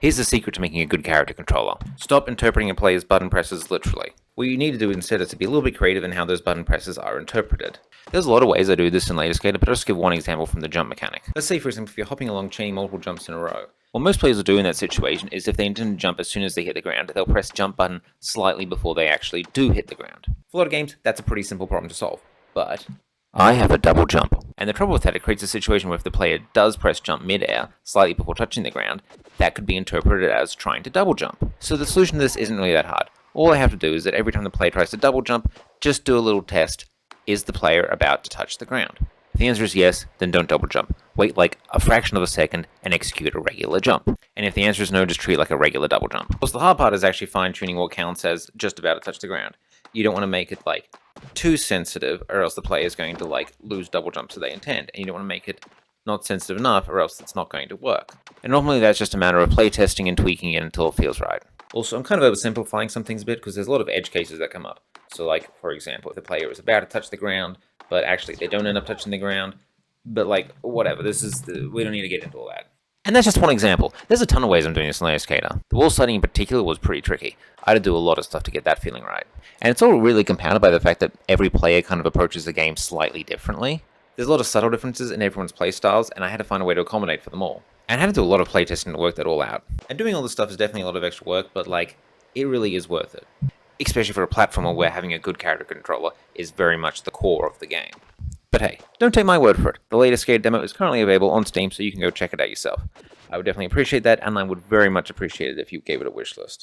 Here's the secret to making a good character controller. Stop interpreting a player's button presses literally. What you need to do instead is to be a little bit creative in how those button presses are interpreted. There's a lot of ways I do this in Later Skater, but I'll just give one example from the jump mechanic. Let's say, for example, if you're hopping along chaining multiple jumps in a row. What most players will do in that situation is if they intend to jump as soon as they hit the ground, they'll press jump button slightly before they actually do hit the ground. For a lot of games, that's a pretty simple problem to solve. But I have a double jump. And the trouble with that, it creates a situation where if the player does press jump mid-air, slightly before touching the ground, that could be interpreted as trying to double jump. So the solution to this isn't really that hard. All I have to do is that every time the player tries to double jump, just do a little test. Is the player about to touch the ground? If the answer is yes, then don't double jump. Wait like a fraction of a second and execute a regular jump. And if the answer is no, just treat it like a regular double jump. Of course, the hard part is actually fine-tuning what counts as just about to touch the ground. You don't want to make it like too sensitive, or else the player is going to like lose double jumps that they intend, and you don't want to make it not sensitive enough, or else it's not going to work. And normally that's just a matter of playtesting and tweaking it until it feels right. Also, I'm kind of oversimplifying some things a bit because there's a lot of edge cases that come up. So like, for example, if the player is about to touch the ground, but actually they don't end up touching the ground, but like, whatever, we don't need to get into all that. And that's just one example. There's a ton of ways I'm doing this in Later Skater. The wall sliding in particular was pretty tricky. I had to do a lot of stuff to get that feeling right. And it's all really compounded by the fact that every player kind of approaches the game slightly differently. There's a lot of subtle differences in everyone's playstyles, and I had to find a way to accommodate for them all. And I had to do a lot of playtesting to work that all out. And doing all this stuff is definitely a lot of extra work, but like, it really is worth it. Especially for a platformer where having a good character controller is very much the core of the game. But hey, don't take my word for it. The Later Skater demo is currently available on Steam, so you can go check it out yourself. I would definitely appreciate that, and I would very much appreciate it if you gave it a wish list.